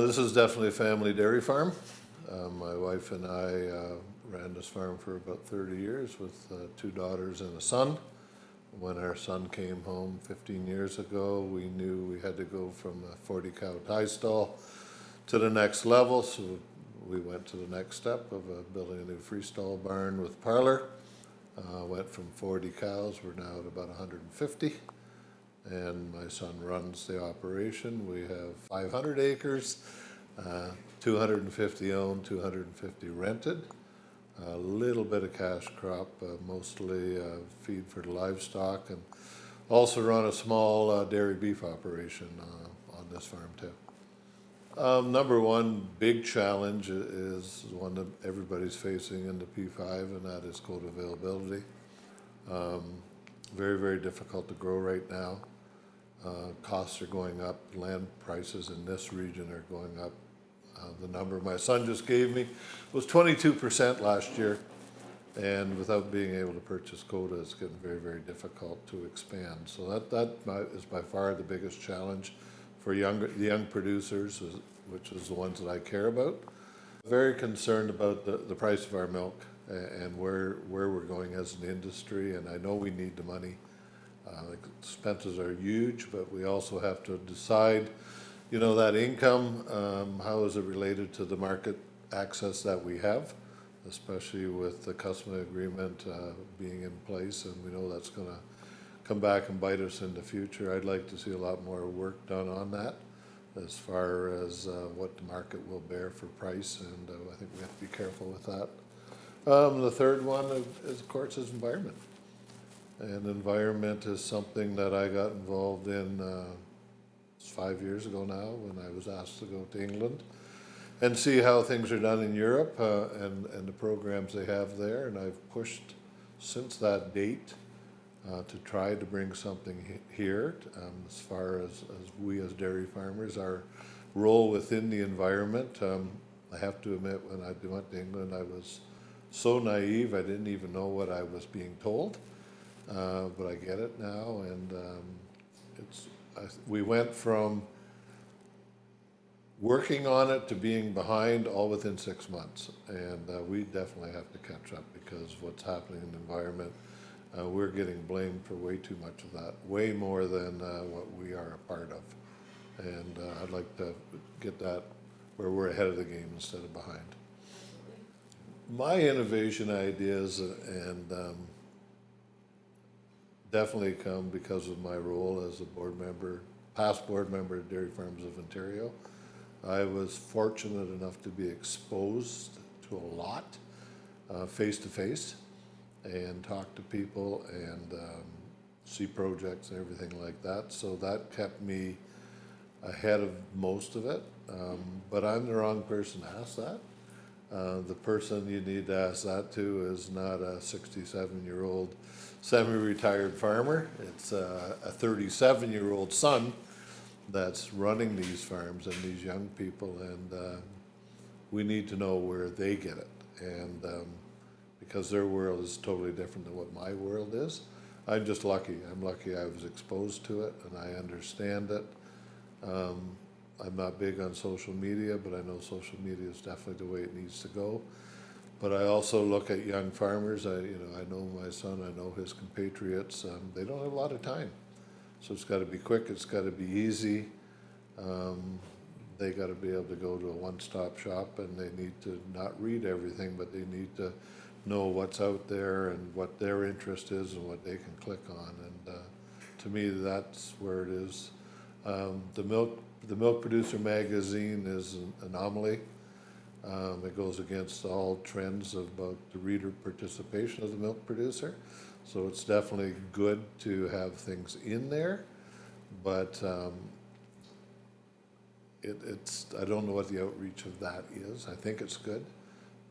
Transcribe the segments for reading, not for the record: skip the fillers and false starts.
This is definitely a family dairy farm. My wife and I ran this farm for about 30 years with two daughters and a son. When our son came home 15 years ago, we knew we had to go from a 40 cow tie stall to the next level, so we went to the next step of building a new freestall barn with parlor. Went from 40 cows, we're now at about 150. And my son runs the operation. We have 500 acres, 250 owned, 250 rented. A little bit of cash crop, mostly feed for the livestock, and also run a small dairy beef operation on this farm too. Number one big challenge is one that everybody's facing in the P5, and that is quota availability. Very, very difficult to grow right now. Costs are going up, land prices in this region are going up. The number my son just gave me was 22% last year, and without being able to purchase quota, it's getting very, very difficult to expand. So that is by far the biggest challenge for the young producers, which is the ones that I care about. Very concerned about the price of our milk and where we're going as an industry, and I know we need the money. Expenses are huge, but we also have to decide, that income, how is it related to the market access that we have, especially with the customer agreement being in place, and we know that's going to come back and bite us in the future. I'd like to see a lot more work done on that as far as what the market will bear for price, and I think we have to be careful with that. The third one is, of course, is environment. And environment is something that I got involved in 5 years ago now, when I was asked to go to England and see how things are done in Europe and the programs they have there. And I've pushed since that date to try to bring something here as far as we as dairy farmers, our role within the environment. I have to admit, when I went to England, I was so naive, I didn't even know what I was being told. But I get it now, and we went from working on it to being behind all within 6 months, and we definitely have to catch up, because what's happening in the environment, we're getting blamed for way too much of that, way more than what we are a part of, and I'd like to get that where we're ahead of the game instead of behind. My innovation ideas and definitely come because of my role as a past board member at Dairy Farms of Ontario. I was fortunate enough to be exposed to a lot face to face, and talk to people and see projects and everything like that. So that kept me ahead of most of it. But I'm the wrong person to ask that. The person you need to ask that to is not a 67-year-old semi-retired farmer. It's a 37-year-old son that's running these farms and these young people, and we need to know where they get it, and because their world is totally different than what my world is. I'm just lucky. I'm lucky I was exposed to it and I understand it. I'm not big on social media, but I know social media is definitely the way it needs to go. But I also look at young farmers. I know my son. I know his compatriots. They don't have a lot of time, so it's got to be quick. It's got to be easy. They got to be able to go to a one-stop shop, and they need to not read everything, but they need to know what's out there and what their interest is and what they can click on. And to me, that's where it is. The Milk Producer magazine is an anomaly. It goes against all trends about the reader participation of the milk producer. So it's definitely good to have things in there, but I don't know what the outreach of that is. I think it's good,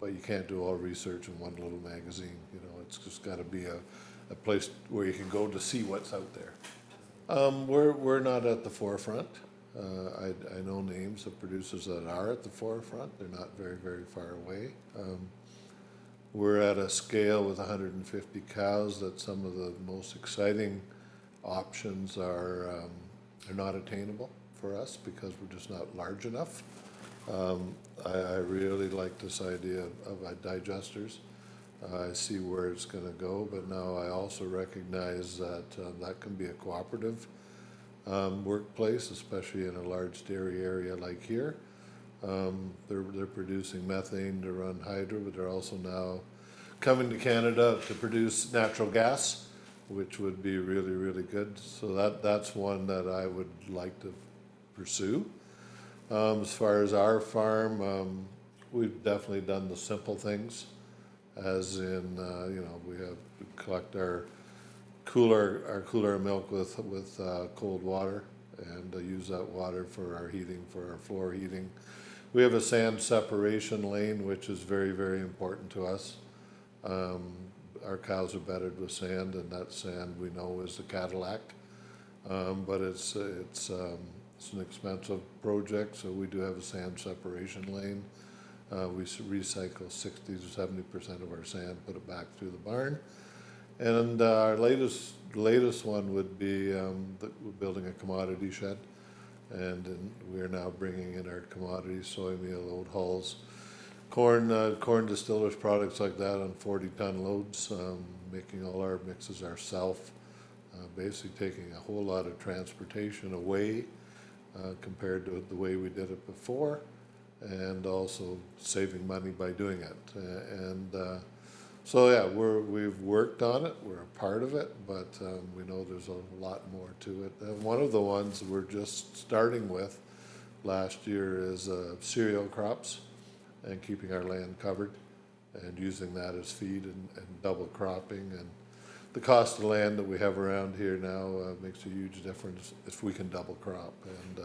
but you can't do all research in one little magazine. It's just got to be a place where you can go to see what's out there. We're not at the forefront. I know names of producers that are at the forefront. They're not very, very far away. We're at a scale with 150 cows that some of the most exciting options are not attainable for us because we're just not large enough. I really like this idea of digesters. I see where it's going to go, but now I also recognize that that can be a cooperative workplace, especially in a large dairy area like here. They're producing methane to run hydro, but they're also now coming to Canada to produce natural gas, which would be really, really good. So that's one that I would like to pursue. As far as our farm, we've definitely done the simple things, as in, we collect cool our milk with cold water, and use that water for our heating, for our floor heating. We have a sand separation lane, which is very, very important to us. Our cows are bedded with sand, and that sand we know is the Cadillac. But it's an expensive project, so we do have a sand separation lane. We recycle 60 to 70% of our sand, put it back through the barn. And our latest one would be that we're building a commodity shed, and we are now bringing in our commodity soy meal, oat hulls, corn distillers, products like that on 40-ton loads, making all our mixes ourselves, basically taking a whole lot of transportation away compared to the way we did it before, and also saving money by doing it. So yeah, we've worked on it, we're a part of it, but we know there's a lot more to it. And one of the ones we're just starting with last year is cereal crops, and keeping our land covered and using that as feed and double cropping. And the cost of land that we have around here now makes a huge difference if we can double crop. And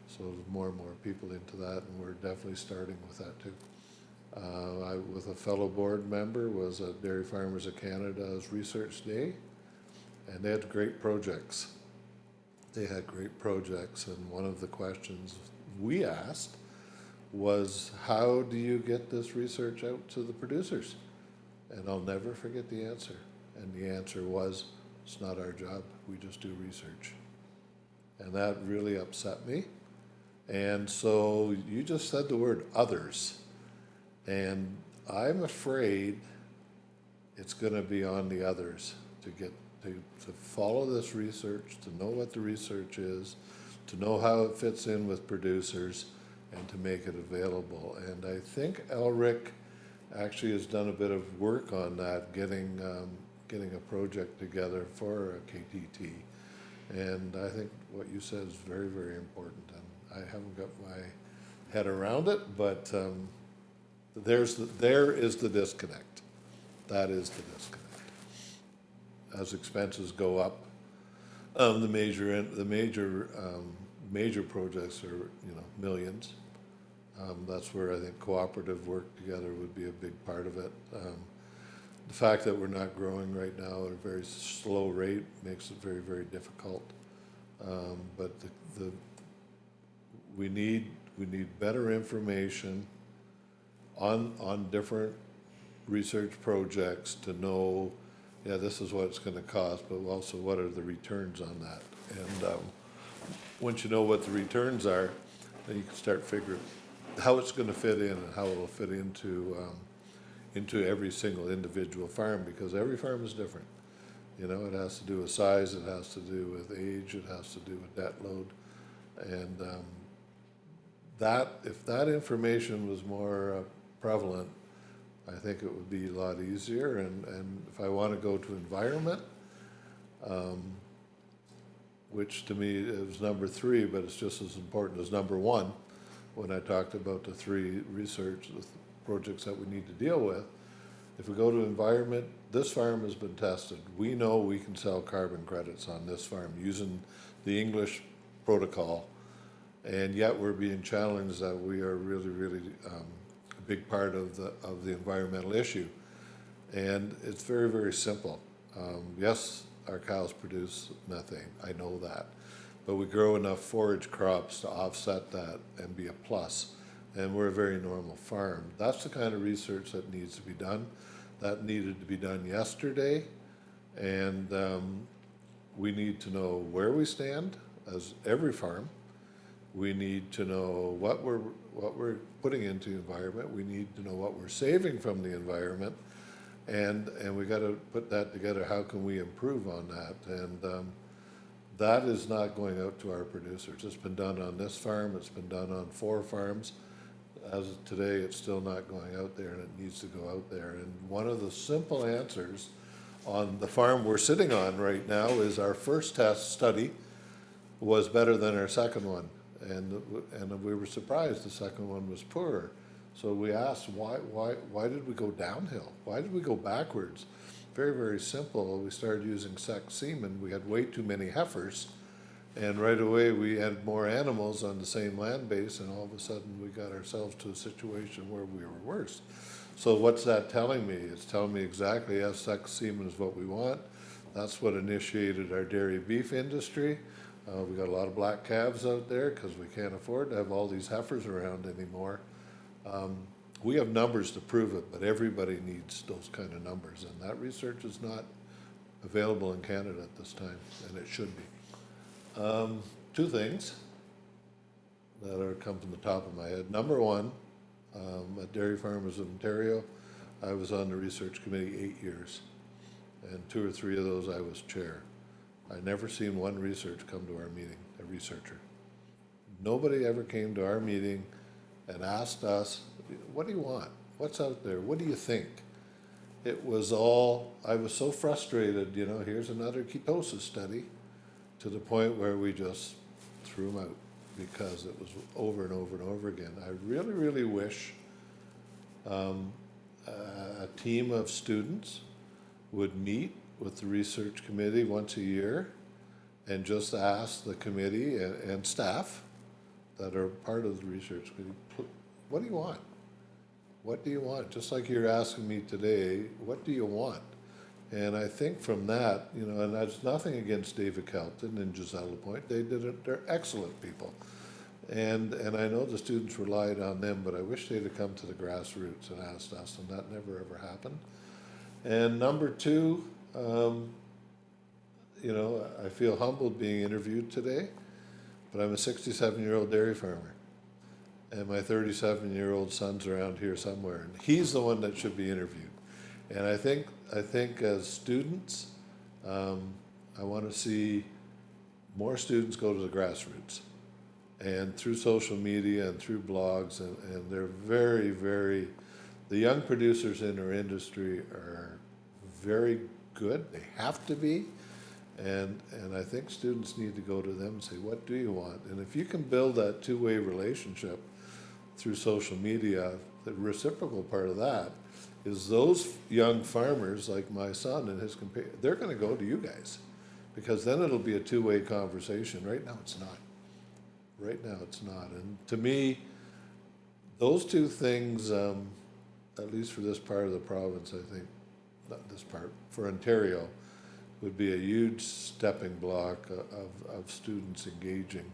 so more and more people into that, and we're definitely starting with that too. I, with a fellow board member, was at Dairy Farmers of Canada's Research Day, and they had great projects. And one of the questions we asked was, how do you get this research out to the producers? And I'll never forget the answer. And the answer was, it's not our job, we just do research. And that really upset me. And so you just said the word others. And I'm afraid it's going to be on the others to get to follow this research, to know what the research is, to know how it fits in with producers, and to make it available. And I think Elric actually has done a bit of work on that, getting a project together for a KTT. And I think what you said is very, very important. And I haven't got my head around it, but there is the disconnect. That is the disconnect. As expenses go up, the major projects are millions. That's where I think cooperative work together would be a big part of it. The fact that we're not growing right now at a very slow rate makes it very, very difficult. But we need better information on different research projects to know, yeah, this is what it's going to cost, but also what are the returns on that. And once you know what the returns are, then you can start figuring how it's going to fit in and how it will fit into every single individual farm, because every farm is different. It has to do with size, it has to do with age, it has to do with debt load. And if that information was more prevalent, I think it would be a lot easier. And if I want to go to environment, which to me is number 3, but it's just as important as number 1, when I talked about the 3 research projects that we need to deal with. If we go to environment, this farm has been tested. We know we can sell carbon credits on this farm using the English protocol, and yet we're being challenged that we are really, really a big part of the environmental issue. And it's very, very simple. Yes, our cows produce methane, I know that, but we grow enough forage crops to offset that and be a plus. And we're a very normal farm. That's the kind of research that needs to be done. That needed to be done yesterday. And we need to know where we stand as every farm, We need to know what we're putting into the environment. We need to know what we're saving from the environment, and we got to put that together. How can we improve on that? And that is not going out to our producers. It's been done on this farm. It's been done on 4 farms. As of today, it's still not going out there, and it needs to go out there. And one of the simple answers on the farm we're sitting on right now is our first test study was better than our second one. And we were surprised the second one was poorer. So we asked, why did we go downhill? Why did we go backwards? Very, very simple. We started using sex semen. We had way too many heifers, and right away we had more animals on the same land base, and all of a sudden we got ourselves to a situation where we were worse. So what's that telling me? It's telling me exactly, yes, sex semen is what we want. That's what initiated our dairy beef industry. We got a lot of black calves out there because we can't afford to have all these heifers around anymore. We have numbers to prove it, but everybody needs those kind of numbers, and that research is not available in Canada at this time, and it should be. 2 things that are come from the top of my head. Number one, at Dairy Farmers of Ontario, I was on the research committee 8 years, and 2 or 3 of those I was chair. I never seen one researcher come to our meeting, a researcher. Nobody ever came to our meeting and asked us, what do you want? What's out there? What do you think? It was all, I was so frustrated, here's another ketosis study, to the point where we just threw them out because it was over and over and over again. I really, really wish a team of students would meet with the research committee once a year and just ask the committee and staff that are part of the research committee, what do you want? What do you want? Just like you're asking me today, what do you want? And I think from that, and that's nothing against David Kelton and Giselle Lapointe, they're excellent people. And I know the students relied on them, but I wish they'd have come to the grassroots and asked us, and that never ever happened. And number 2, I feel humbled being interviewed today, but I'm a 67-year-old dairy farmer, and my 37-year-old son's around here somewhere, and he's the one that should be interviewed. And I think as students, I want to see more students go to the grassroots, and through social media and through blogs, and they're very, very, the young producers in our industry are very good. They have to be. And I think students need to go to them and say, what do you want? And if you can build that 2-way relationship through social media, the reciprocal part of that is those young farmers like my son and his companion, they're going to go to you guys, because then it'll be a 2-way conversation. Right now it's not. Right now it's not. And to me, those 2 things, at least for this part of the province, I think, not this part, for Ontario, would be a huge stepping block of students engaging.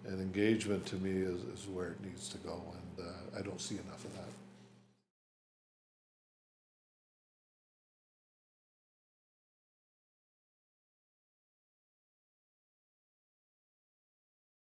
And engagement to me is where it needs to go, and I don't see enough of that.